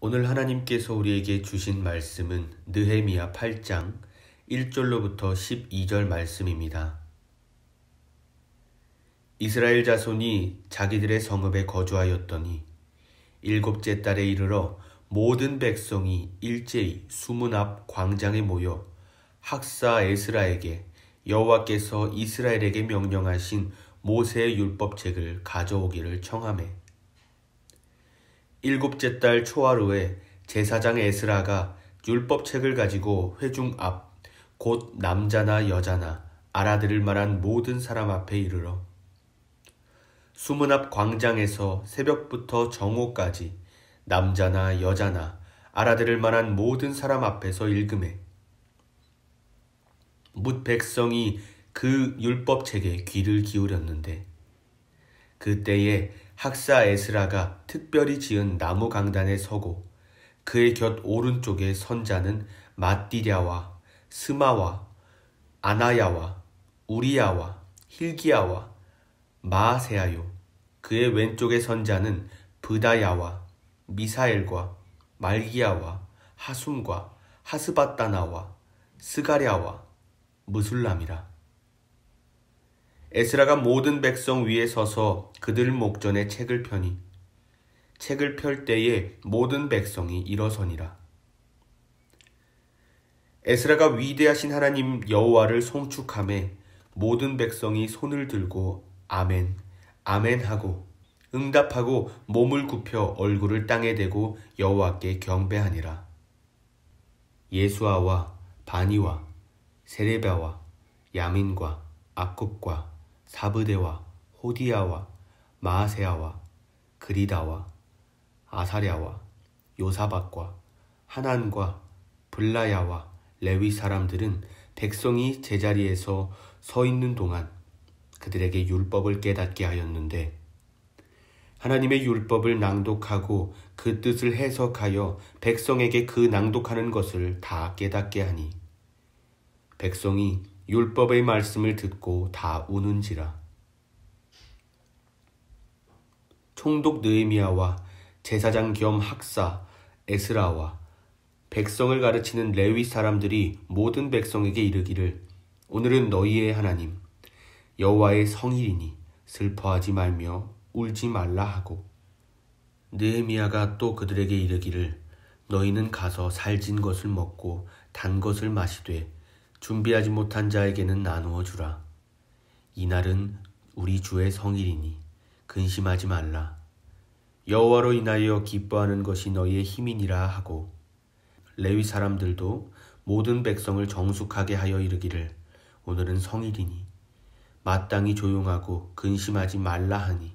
오늘 하나님께서 우리에게 주신 말씀은 느헤미야 8장 1절로부터 12절 말씀입니다. 이스라엘 자손이 자기들의 성읍에 거주하였더니 일곱째 달에 이르러 모든 백성이 일제히 수문 앞 광장에 모여 학사 에스라에게 여호와께서 이스라엘에게 명령하신 모세의 율법책을 가져오기를 청하매, 일곱째 달 초하루에 제사장 에스라가 율법책을 가지고 회중 앞 곧 남자나 여자나 알아들을 만한 모든 사람 앞에 이르러 수문 앞 광장에서 새벽부터 정오까지 남자나 여자나 알아들을 만한 모든 사람 앞에서 읽으매, 뭇 백성이 그 율법책에 귀를 기울였는데, 그때에 학사 에스라가 특별히 지은 나무 강단에 서고 그의 곁 오른쪽에 선 자는 마띠랴와 스마와 아나야와 우리야와 힐기야와 마아세야요, 그의 왼쪽에 선 자는 브다야와 미사엘과 말기야와 하숨과 하스바따나와 스가랴와 무술람이라. 에스라가 모든 백성 위에 서서 그들 목전에 책을 펴니 책을 펼 때에 모든 백성이 일어서니라. 에스라가 위대하신 하나님 여호와를 송축하매 모든 백성이 손을 들고 아멘, 아멘 하고 응답하고 몸을 굽혀 얼굴을 땅에 대고 여호와께 경배하니라. 예수아와 바니와 세레바와 야민과 악굽과 사브데와 호디야와 마아세야와 그리다와 아사랴와 요사박과 하난과 블라야와 레위 사람들은 백성이 제자리에서 서 있는 동안 그들에게 율법을 깨닫게 하였는데, 하나님의 율법을 낭독하고 그 뜻을 해석하여 백성에게 그 낭독하는 것을 다 깨닫게 하니 백성이 율법의 말씀을 듣고 다 우는지라. 총독 느헤미야와 제사장 겸 학사 에스라와 백성을 가르치는 레위 사람들이 모든 백성에게 이르기를, 오늘은 너희의 하나님 여호와의 성일이니 슬퍼하지 말며 울지 말라 하고, 느헤미야가 또 그들에게 이르기를, 너희는 가서 살진 것을 먹고 단 것을 마시되 준비하지 못한 자에게는 나누어 주라. 이날은 우리 주의 성일이니 근심하지 말라. 여호와로 인하여 기뻐하는 것이 너희의 힘이니라 하고, 레위 사람들도 모든 백성을 정숙하게 하여 이르기를, 오늘은 성일이니 마땅히 조용하고 근심하지 말라 하니,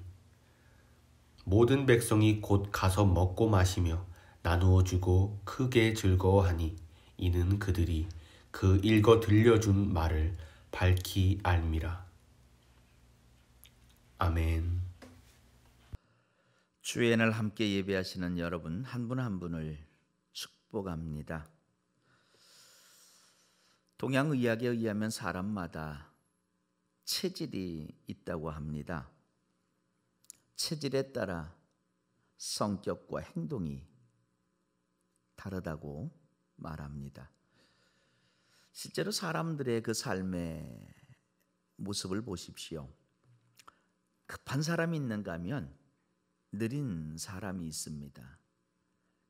모든 백성이 곧 가서 먹고 마시며 나누어 주고 크게 즐거워하니, 이는 그들이 그 읽어 들려준 말을 밝히 알미라. 아멘. 주연을 함께 예배하시는 여러분 한 분 한 분을 축복합니다. 동양의학에 의하면 사람마다 체질이 있다고 합니다. 체질에 따라 성격과 행동이 다르다고 말합니다. 실제로 사람들의 그 삶의 모습을 보십시오. 급한 사람이 있는가 하면 느린 사람이 있습니다.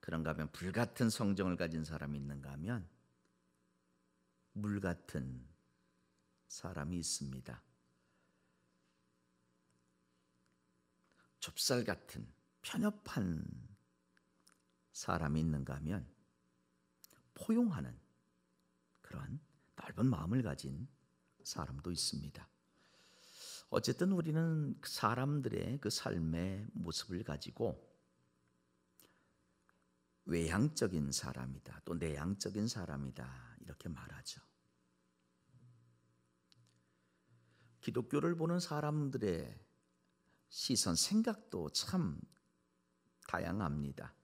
그런가 하면 불같은 성정을 가진 사람이 있는가 하면 물 같은 사람이 있습니다. 좁쌀 같은 편협한 사람이 있는가 하면 포용하는 그런 넓은 마음을 가진 사람도 있습니다. 어쨌든 우리는 사람들의 그 삶의 모습을 가지고 외향적인 사람이다, 또 내향적인 사람이다, 이렇게 말하죠. 기독교를 보는 사람들의 시선, 생각도 참 다양합니다.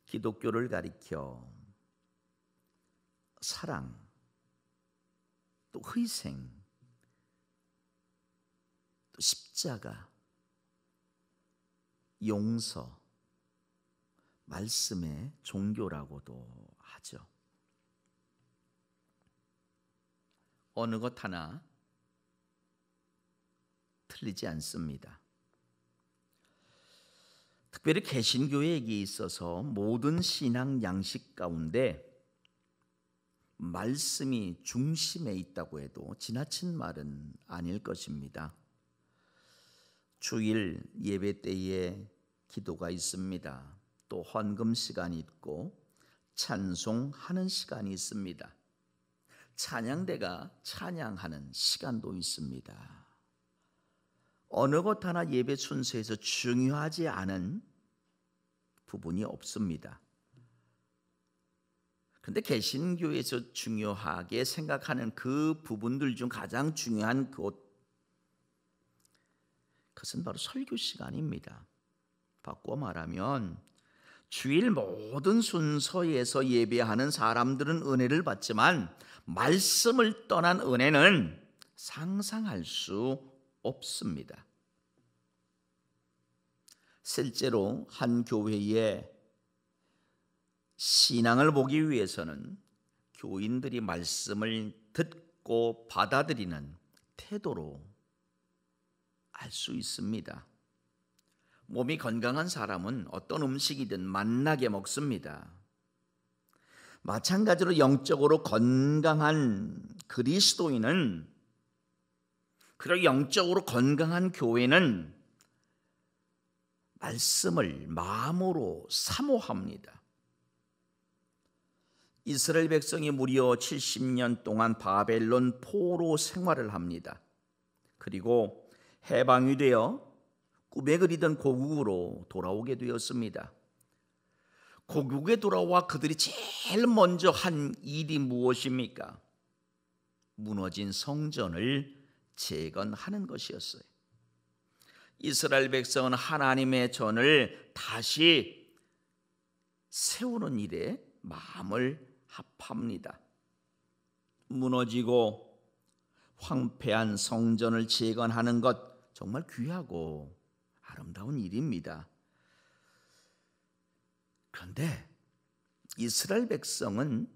기독교를 가리켜 사랑, 또 희생, 또 십자가, 용서, 말씀의 종교라고도 하죠. 어느 것 하나 틀리지 않습니다. 특별히 개신교에게 있어서 모든 신앙 양식 가운데 말씀이 중심에 있다고 해도 지나친 말은 아닐 것입니다. 주일 예배 때에 기도가 있습니다. 또 헌금 시간이 있고 찬송하는 시간이 있습니다. 찬양대가 찬양하는 시간도 있습니다. 어느 것 하나 예배 순서에서 중요하지 않은 부분이 없습니다. 그런데 개신교에서 중요하게 생각하는 그 부분들 중 가장 중요한 그것은 바로 설교 시간입니다. 바꿔 말하면 주일 모든 순서에서 예배하는 사람들은 은혜를 받지만 말씀을 떠난 은혜는 상상할 수 없습니다. 실제로 한 교회의 신앙을 보기 위해서는 교인들이 말씀을 듣고 받아들이는 태도로 알 수 있습니다. 몸이 건강한 사람은 어떤 음식이든 맛나게 먹습니다. 마찬가지로 영적으로 건강한 그리스도인은, 그리고 영적으로 건강한 교회는 말씀을 마음으로 사모합니다. 이스라엘 백성이 무려 70년 동안 바벨론 포로 생활을 합니다. 그리고 해방이 되어 꿈에 그리던 고국으로 돌아오게 되었습니다. 고국에 돌아와 그들이 제일 먼저 한 일이 무엇입니까? 무너진 성전을 재건하는 것이었어요. 이스라엘 백성은 하나님의 전을 다시 세우는 일에 마음을 합합니다. 무너지고 황폐한 성전을 재건하는 것 정말 귀하고 아름다운 일입니다. 그런데 이스라엘 백성은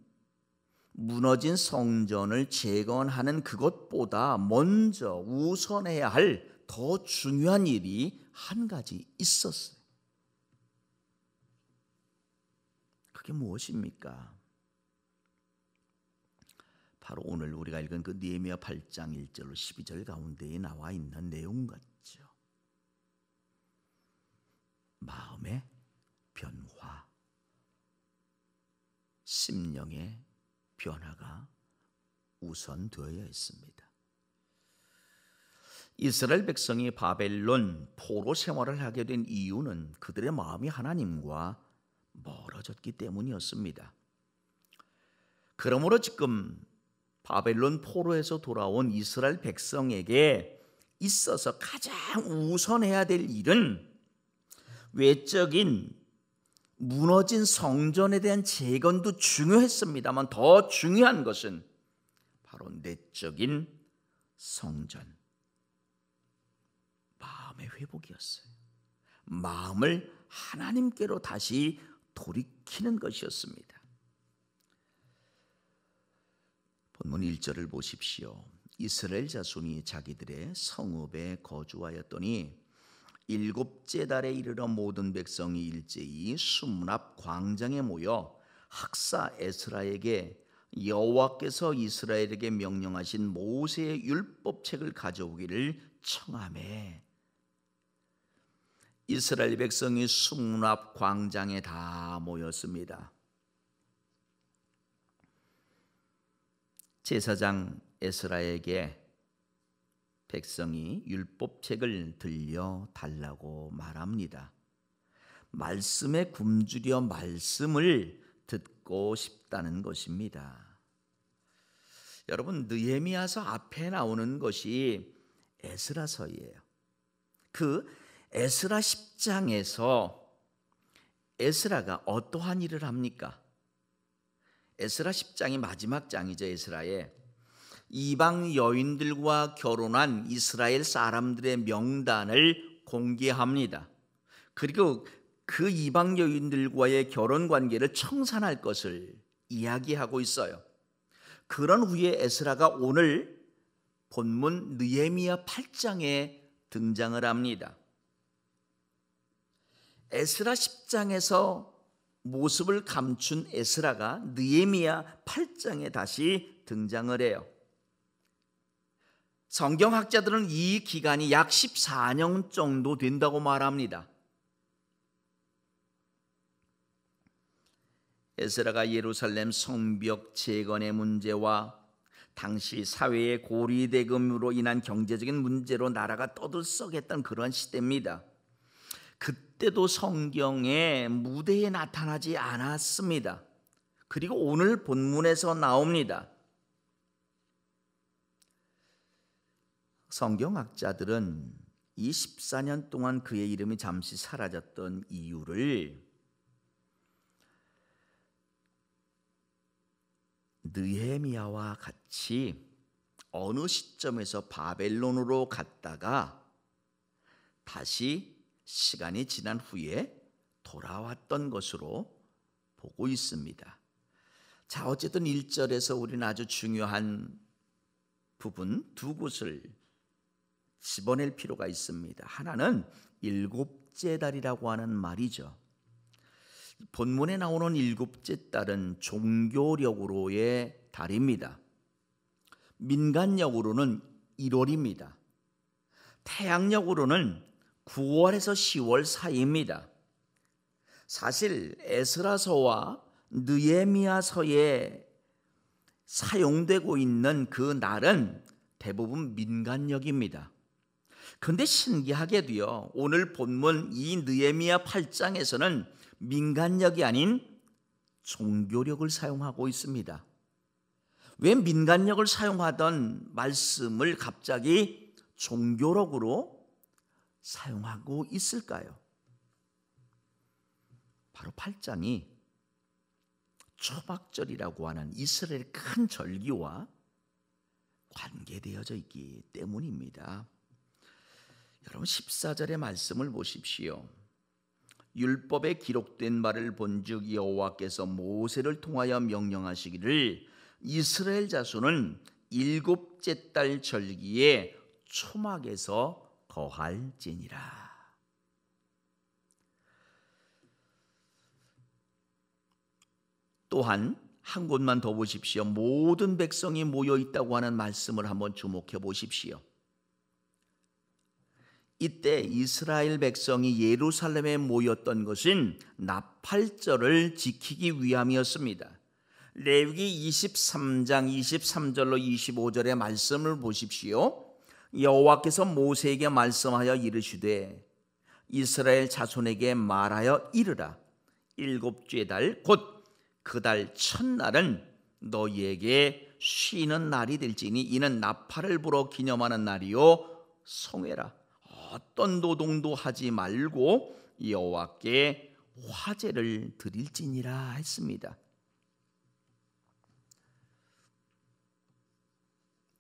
무너진 성전을 재건하는 그것보다 먼저 우선해야 할 더 중요한 일이 한 가지 있었어요. 그게 무엇입니까? 바로 오늘 우리가 읽은 그 느헤미야 8장 1절로 12절 가운데에 나와 있는 내용 같죠. 마음의 변화, 심령의 변화가 우선되어야 했습니다. 이스라엘 백성이 바벨론 포로 생활을 하게 된 이유는 그들의 마음이 하나님과 멀어졌기 때문이었습니다. 그러므로 지금 바벨론 포로에서 돌아온 이스라엘 백성에게 있어서 가장 우선해야 될 일은 외적인 무너진 성전에 대한 재건도 중요했습니다만 더 중요한 것은 바로 내적인 성전, 마음의 회복이었어요. 마음을 하나님께로 다시 돌이키는 것이었습니다. 본문 1절을 보십시오. 이스라엘 자손이 자기들의 성읍에 거주하였더니 일곱째 달에 이르러 모든 백성이 일제히 수문 앞 광장에 모여 학사 에스라에게 여호와께서 이스라엘에게 명령하신 모세의 율법책을 가져오기를 청하매 이스라엘 백성이 수문 앞 광장에 다 모였습니다. 제사장 에스라에게 백성이 율법책을 들려달라고 말합니다. 말씀에 굶주려 말씀을 듣고 싶다는 것입니다. 여러분, 느헤미야서 앞에 나오는 것이 에스라서예요. 그 에스라 10장에서 에스라가 어떠한 일을 합니까? 에스라 10장이 마지막 장이죠. 에스라의 이방 여인들과 결혼한 이스라엘 사람들의 명단을 공개합니다. 그리고 그 이방 여인들과의 결혼 관계를 청산할 것을 이야기하고 있어요. 그런 후에 에스라가 오늘 본문 느헤미야 8장에 등장을 합니다. 에스라 10장에서 모습을 감춘 에스라가 느헤미야 8장에 다시 등장을 해요. 성경학자들은 이 기간이 약 14년 정도 된다고 말합니다. 에스라가 예루살렘 성벽 재건의 문제와 당시 사회의 고리대금으로 인한 경제적인 문제로 나라가 떠들썩했던 그런 시대입니다. 그때도 성경의 무대에 나타나지 않았습니다. 그리고 오늘 본문에서 나옵니다. 성경학자들은 이 14년 동안 그의 이름이 잠시 사라졌던 이유를 느헤미야와 같이 어느 시점에서 바벨론으로 갔다가 다시 시간이 지난 후에 돌아왔던 것으로 보고 있습니다. 자, 어쨌든 1절에서 우리는 아주 중요한 부분 두 곳을 집어낼 필요가 있습니다. 하나는 일곱째 달이라고 하는 말이죠. 본문에 나오는 일곱째 달은 종교력으로의 달입니다. 민간력으로는 1월입니다. 태양력으로는 9월에서 10월 사이입니다. 사실 에스라서와 느헤미야서에 사용되고 있는 그 날은 대부분 민간력입니다. 그런데 신기하게도요, 오늘 본문 이 느헤미야 8장에서는 민간력이 아닌 종교력을 사용하고 있습니다. 왜 민간력을 사용하던 말씀을 갑자기 종교력으로 사용하고 있을까요? 바로 8장이 초막절이라고 하는 이스라엘의 큰 절기와 관계되어져 있기 때문입니다. 여러분 14절의 말씀을 보십시오. 율법에 기록된 말을 본즉 여호와께서 모세를 통하여 명령하시기를 이스라엘 자손은 일곱째 달 절기에 초막에서 거할지니라. 또한 한 곳만 더 보십시오. 모든 백성이 모여 있다고 하는 말씀을 한번 주목해 보십시오. 이때 이스라엘 백성이 예루살렘에 모였던 것은 나팔절을 지키기 위함이었습니다. 레위기 23장 23절로 25절의 말씀을 보십시오. 여호와께서 모세에게 말씀하여 이르시되 이스라엘 자손에게 말하여 이르라. 일곱째 달 곧 그 달 첫날은 너희에게 쉬는 날이 될지니 이는 나팔을 불어 기념하는 날이요 성회라. 어떤 노동도 하지 말고 여호와께 화제를 드릴지니라 했습니다.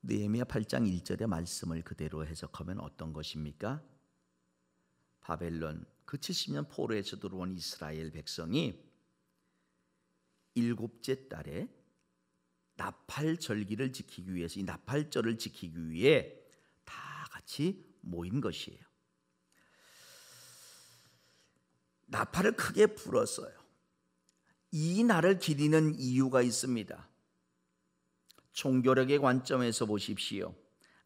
느헤미야 8장 1절의 말씀을 그대로 해석하면 어떤 것입니까? 바벨론 그 70년 포로에서 들어온 이스라엘 백성이 일곱째 달에 나팔 절기를 지키기 위해서 이 나팔절을 지키기 위해 다 같이 모인 것이에요. 나팔을 크게 불었어요. 이 날을 기리는 이유가 있습니다. 종교력의 관점에서 보십시오.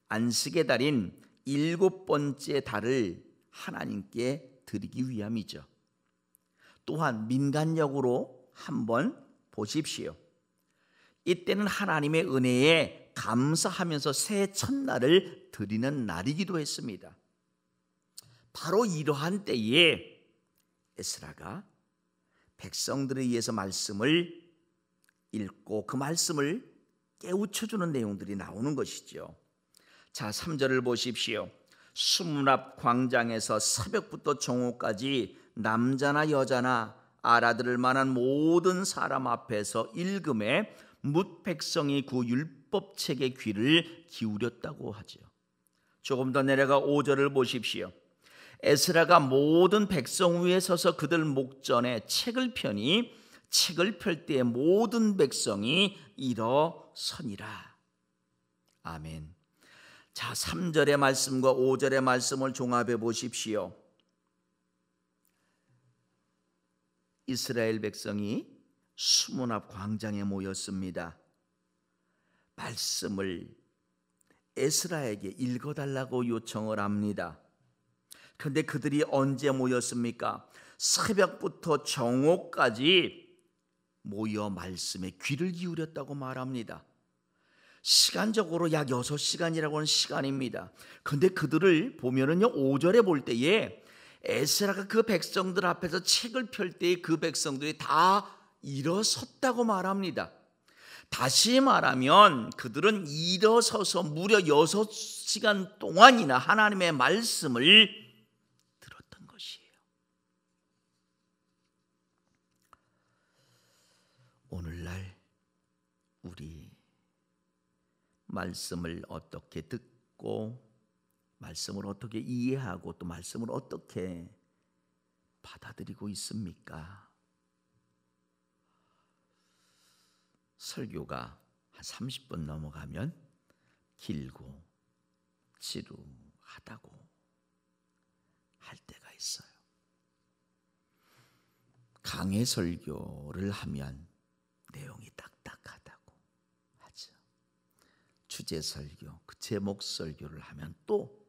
안식의 달인 일곱 번째 달을 하나님께 드리기 위함이죠. 또한 민간력으로 한번 보십시오. 이때는 하나님의 은혜에 감사하면서 새 첫날을 드리는 날이기도 했습니다. 바로 이러한 때에 에스라가 백성들에 의해서 말씀을 읽고 그 말씀을 깨우쳐주는 내용들이 나오는 것이죠. 자, 3절을 보십시오. 수문 앞 광장에서 새벽부터 정오까지 남자나 여자나 알아들을 만한 모든 사람 앞에서 읽음에 뭇 백성이 그 율법책의 귀를 기울였다고 하죠. 조금 더 내려가 5절을 보십시오. 에스라가 모든 백성 위에 서서 그들 목전에 책을 펴니 책을 펼 때에 모든 백성이 일어서니라. 아멘. 자, 3절의 말씀과 5절의 말씀을 종합해 보십시오. 이스라엘 백성이 수문 앞 광장에 모였습니다. 말씀을 에스라에게 읽어달라고 요청을 합니다. 그런데 그들이 언제 모였습니까? 새벽부터 정오까지 모여 말씀에 귀를 기울였다고 말합니다. 시간적으로 약 6시간이라고 하는 시간입니다. 그런데 그들을 보면은요, 5절에 볼 때에 에스라가 그 백성들 앞에서 책을 펼 때에 그 백성들이 다 일어섰다고 말합니다. 다시 말하면 그들은 일어서서 무려 6시간 동안이나 하나님의 말씀을 들었던 것이에요. 오늘날 우리 말씀을 어떻게 듣고 말씀을 어떻게 이해하고 또 말씀을 어떻게 받아들이고 있습니까? 설교가 한 30분 넘어가면 길고 지루하다고 할 때가 있어요. 강해 설교를 하면 내용이 딱딱하다고 하죠. 주제 설교, 그 제목 설교를 하면 또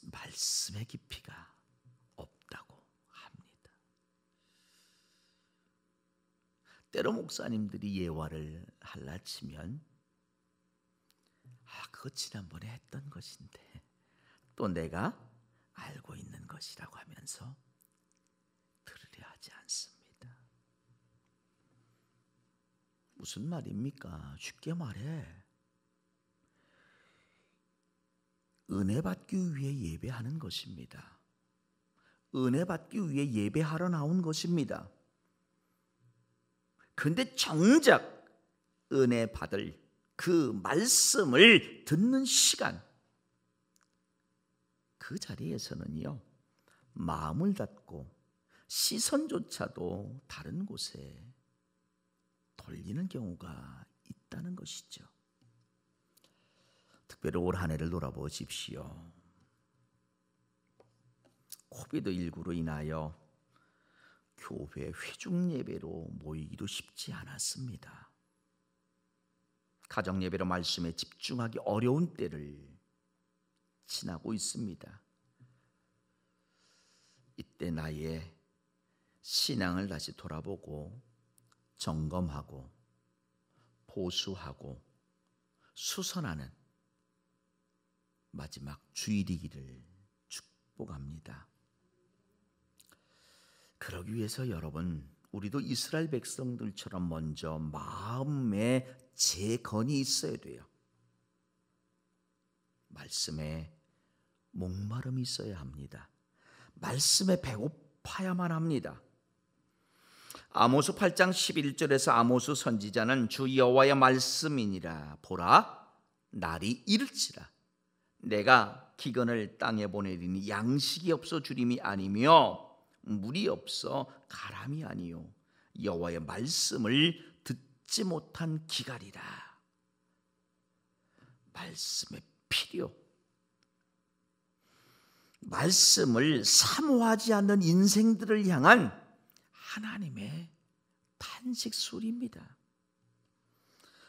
말씀의 깊이가 없다고 합니다. 때로 목사님들이 예화를 할라치면 그거 지난번에 했던 것인데 또 내가 알고 있는 것이라고 하면서 들으려 하지 않습니다. 무슨 말입니까? 쉽게 말해 은혜 받기 위해 예배하는 것입니다. 은혜 받기 위해 예배하러 나온 것입니다. 그런데 정작 은혜 받을 그 말씀을 듣는 시간, 그 자리에서는요, 마음을 닫고 시선조차도 다른 곳에 돌리는 경우가 있다는 것이죠. 특별히 올 한 해를 돌아보십시오. 코비드19로 인하여 교회 회중 예배로 모이기도 쉽지 않았습니다. 가정 예배로 말씀에 집중하기 어려운 때를 지나고 있습니다. 이때 나의 신앙을 다시 돌아보고 점검하고 보수하고 수선하는 마지막 주일이기를 축복합니다. 그러기 위해서 여러분, 우리도 이스라엘 백성들처럼 먼저 마음에 재건이 있어야 돼요. 말씀에 목마름이 있어야 합니다. 말씀에 배고파야만 합니다. 아모스 8장 11절에서 아모스 선지자는 주 여호와의 말씀이니라. 보라, 날이 이를지라. 내가 기근을 땅에 보내리니 양식이 없어 주림이 아니며 물이 없어 가람이 아니요 여호와의 말씀을 듣지 못한 기갈이라. 말씀의 필요, 말씀을 사모하지 않는 인생들을 향한 하나님의 탄식소리입니다.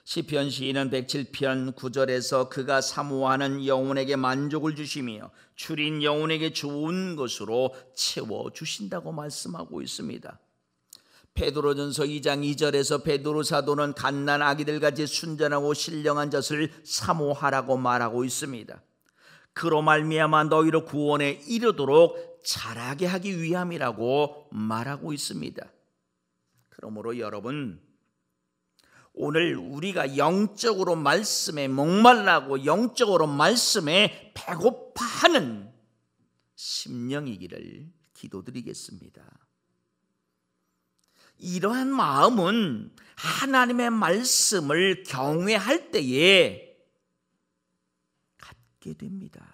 시편 시인은 107편 9절에서 그가 사모하는 영혼에게 만족을 주시며 줄인 영혼에게 좋은 것으로 채워주신다고 말씀하고 있습니다. 베드로전서 2장 2절에서 베드로 사도는 갓난 아기들같이 순전하고 신령한 젖을 사모하라고 말하고 있습니다. 그로 말미암아 너희로 구원에 이르도록 자라게 하기 위함이라고 말하고 있습니다. 그러므로 여러분, 오늘 우리가 영적으로 말씀에 목말라고 영적으로 말씀에 배고파하는 심령이기를 기도드리겠습니다. 이러한 마음은 하나님의 말씀을 경외할 때에 갖게 됩니다.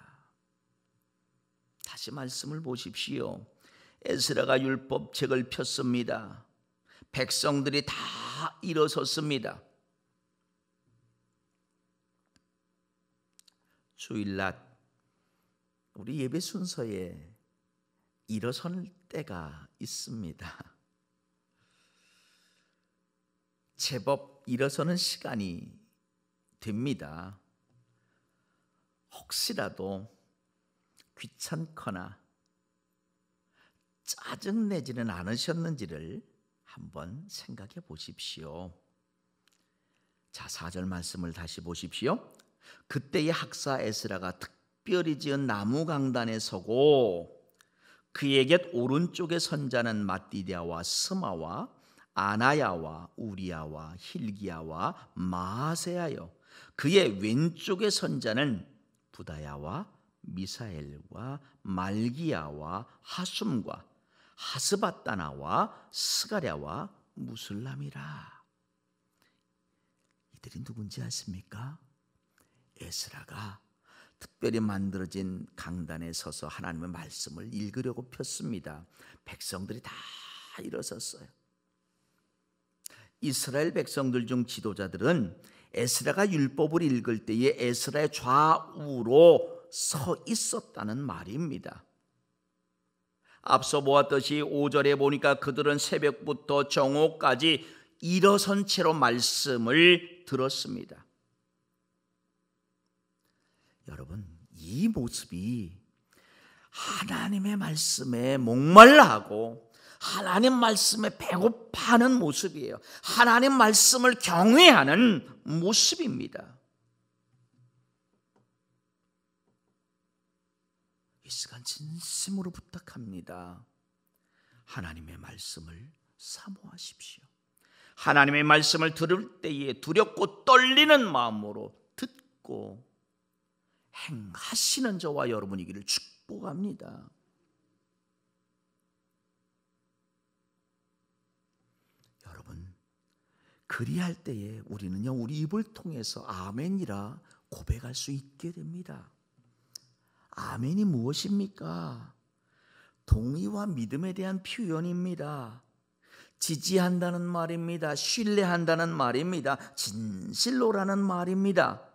다시 말씀을 보십시오. 에스라가 율법책을 폈습니다. 백성들이 다 일어섰습니다. 주일날 우리 예배 순서에 일어설 때가 있습니다. 제법 일어서는 시간이 됩니다. 혹시라도 귀찮거나 짜증내지는 않으셨는지를 한번 생각해 보십시오. 자, 4절 말씀을 다시 보십시오. 그때의 학사 에스라가 특별히 지은 나무 강단에 서고 그의 곁 오른쪽에 선 자는 마띠디아와 스마와 아나야와 우리야와 힐기야와 마세야요, 그의 왼쪽에 선 자는 부다야와 미사엘과 말기야와 하숨과 하스바다나와 스가랴와 무슬람이라. 이들이 누군지 아십니까? 에스라가 특별히 만들어진 강단에 서서 하나님의 말씀을 읽으려고 폈습니다. 백성들이 다 일어섰어요. 이스라엘 백성들 중 지도자들은 에스라가 율법을 읽을 때에 에스라의 좌우로 서 있었다는 말입니다. 앞서 보았듯이 5절에 보니까 그들은 새벽부터 정오까지 일어선 채로 말씀을 들었습니다. 여러분, 이 모습이 하나님의 말씀에 목말라하고 하나님 말씀에 배고파하는 모습이에요. 하나님 말씀을 경외하는 모습입니다. 이 시간 진심으로 부탁합니다. 하나님의 말씀을 사모하십시오. 하나님의 말씀을 들을 때에 두렵고 떨리는 마음으로 듣고 행하시는 저와 여러분이기를 축복합니다. 여러분, 그리할 때에 우리는요, 우리 입을 통해서 아멘이라 고백할 수 있게 됩니다. 아멘이 무엇입니까? 동의와 믿음에 대한 표현입니다. 지지한다는 말입니다. 신뢰한다는 말입니다. 진실로라는 말입니다.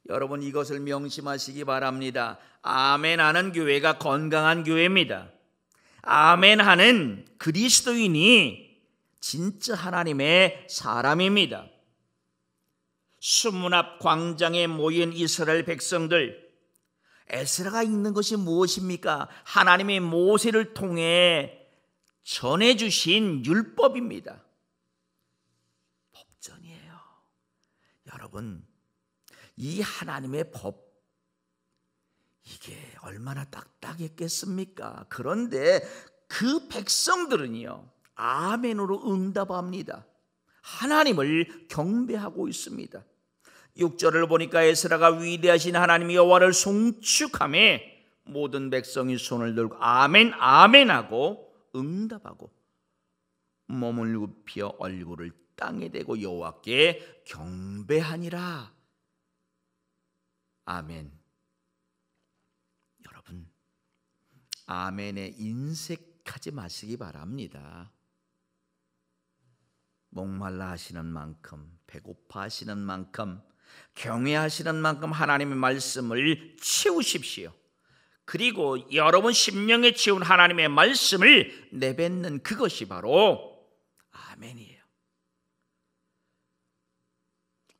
여러분, 이것을 명심하시기 바랍니다. 아멘하는 교회가 건강한 교회입니다. 아멘하는 그리스도인이 진짜 하나님의 사람입니다. 수문 앞 광장에 모인 이스라엘 백성들, 에스라가 읽는 것이 무엇입니까? 하나님의 모세를 통해 전해주신 율법입니다. 법전이에요. 여러분, 이 하나님의 법, 이게 얼마나 딱딱했겠습니까? 그런데 그 백성들은요, 아멘으로 응답합니다. 하나님을 경배하고 있습니다. 6절을 보니까 에스라가 위대하신 하나님 여호와를 송축하며 모든 백성이 손을 들고 아멘 아멘 하고 응답하고 몸을 굽혀 얼굴을 땅에 대고 여호와께 경배하니라. 아멘. 여러분, 아멘에 인색하지 마시기 바랍니다. 목말라 하시는 만큼, 배고파 하시는 만큼, 경외하시는 만큼 하나님의 말씀을 채우십시오. 그리고 여러분 심령에 채운 하나님의 말씀을 내뱉는 그것이 바로 아멘이에요.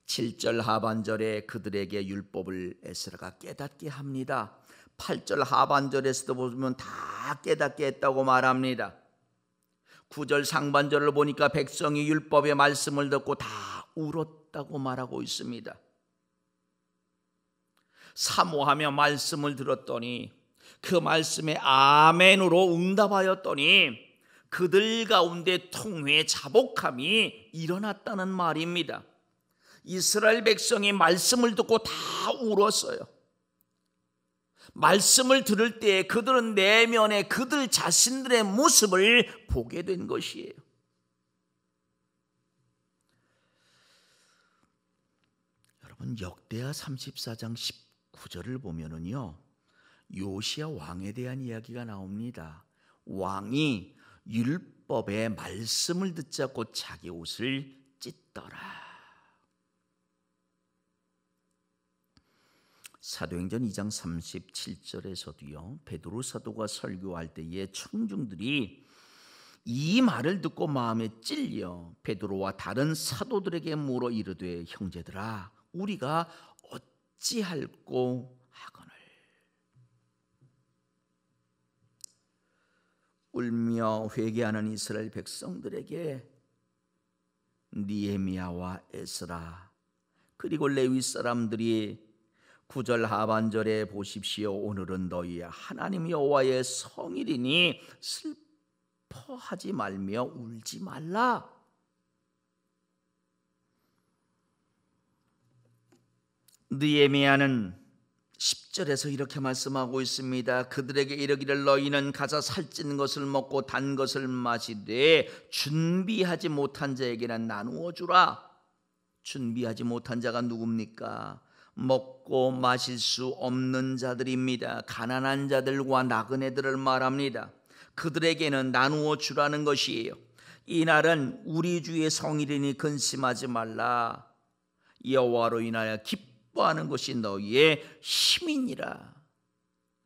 7절 하반절에 그들에게 율법을 에스라가 깨닫게 합니다. 8절 하반절에서도 보면 다 깨닫게 했다고 말합니다. 9절 상반절을 보니까 백성이 율법의 말씀을 듣고 다 울었다고 말하고 있습니다. 사모하며 말씀을 들었더니 그 말씀에 아멘으로 응답하였더니 그들 가운데 통회의 자복함이 일어났다는 말입니다. 이스라엘 백성이 말씀을 듣고 다 울었어요. 말씀을 들을 때 그들은 내면에 그들 자신들의 모습을 보게 된 것이에요. 여러분, 역대하 34장 19절을 보면은요, 요시야 왕에 대한 이야기가 나옵니다. 왕이 율법의 말씀을 듣자 곧 자기 옷을 찢더라. 사도행전 2장 37절에서도요, 베드로 사도가 설교할 때에 청중들이 이 말을 듣고 마음에 찔려 베드로와 다른 사도들에게 물어 이르되, 형제들아, 우리가 어찌할꼬 하거늘. 울며 회개하는 이스라엘 백성들에게 느헤미야와 에스라 그리고 레위 사람들이 9절 하반절에 보십시오. 오늘은 너희의 하나님 여호와의 성일이니 슬퍼하지 말며 울지 말라. 느헤미야는 10절에서 이렇게 말씀하고 있습니다. 그들에게 이르기를 너희는 가서 살찐 것을 먹고 단 것을 마시되 준비하지 못한 자에게는 나누어 주라. 준비하지 못한 자가 누굽니까? 먹고 마실 수 없는 자들입니다. 가난한 자들과 나그네들을 말합니다. 그들에게는 나누어 주라는 것이에요. 이날은 우리 주의 성일이니 근심하지 말라. 여호와로 인하여 기뻐하는 것이 너희의 힘이니라.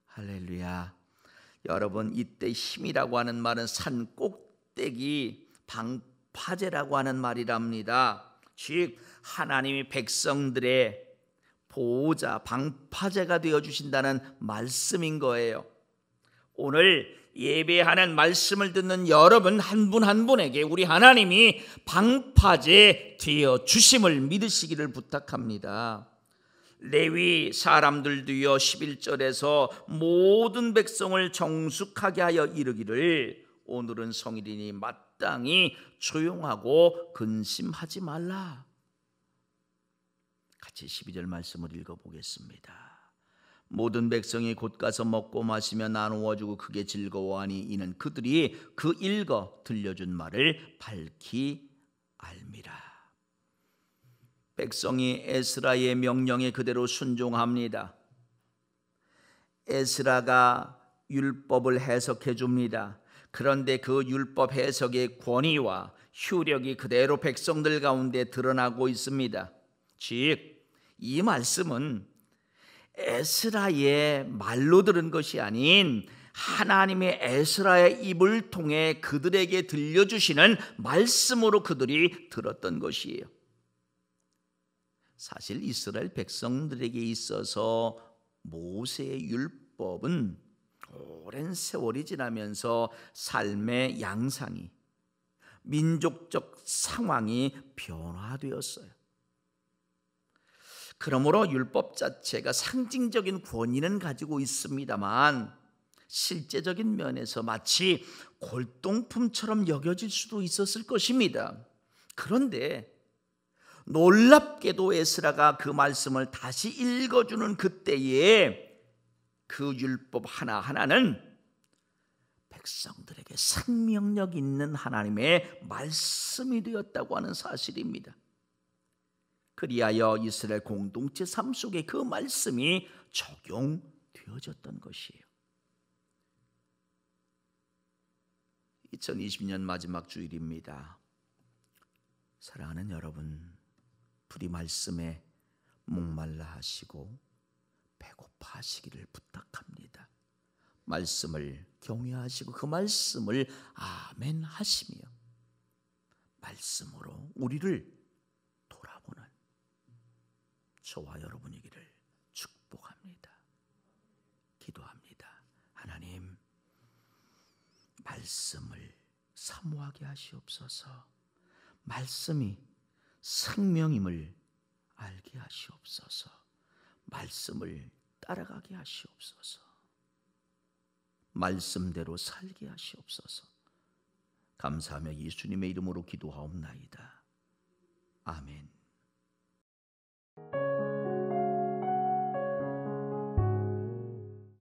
할렐루야. 여러분, 이때 힘이라고 하는 말은 산 꼭대기 방파제라고 하는 말이랍니다. 즉 하나님이 백성들의 보호자, 방파제가 되어주신다는 말씀인 거예요. 오늘 예배하는 말씀을 듣는 여러분 한 분 한 분에게 우리 하나님이 방파제 되어주심을 믿으시기를 부탁합니다. 레위 사람들도요, 11절에서 모든 백성을 정숙하게 하여 이르기를 오늘은 성일이니 마땅히 조용하고 근심하지 말라. 같이 12절 말씀을 읽어보겠습니다. 모든 백성이 곧 가서 먹고 마시며 나누어 주고 크게 즐거워하니 이는 그들이 그 읽어 들려준 말을 밝히 알미라. 백성이 에스라의 명령에 그대로 순종합니다. 에스라가 율법을 해석해 줍니다. 그런데 그 율법 해석의 권위와 효력이 그대로 백성들 가운데 드러나고 있습니다. 즉 이 말씀은 에스라의 말로 들은 것이 아닌 하나님의 에스라의 입을 통해 그들에게 들려주시는 말씀으로 그들이 들었던 것이에요. 사실 이스라엘 백성들에게 있어서 모세의 율법은 오랜 세월이 지나면서 삶의 양상이, 민족적 상황이 변화되었어요. 그러므로 율법 자체가 상징적인 권위는 가지고 있습니다만 실제적인 면에서 마치 골동품처럼 여겨질 수도 있었을 것입니다. 그런데 놀랍게도 에스라가 그 말씀을 다시 읽어주는 그때에 그 율법 하나하나는 백성들에게 생명력 있는 하나님의 말씀이 되었다고 하는 사실입니다. 그리하여 이스라엘 공동체 삶 속에 그 말씀이 적용되어졌던 것이에요. 2020년 마지막 주일입니다. 사랑하는 여러분, 부디 말씀에 목말라 하시고 배고파 하시기를 부탁합니다. 말씀을 경외하시고 그 말씀을 아멘 하시며 말씀으로 우리를 돌아보는 저와 여러분이기를 축복합니다. 기도합니다. 하나님, 말씀을 사모하게 하시옵소서. 말씀이 생명임을 알게 하시옵소서. 말씀을 따라가게 하시옵소서. 말씀대로 살게 하시옵소서. 감사하며 예수님의 이름으로 기도하옵나이다. 아멘.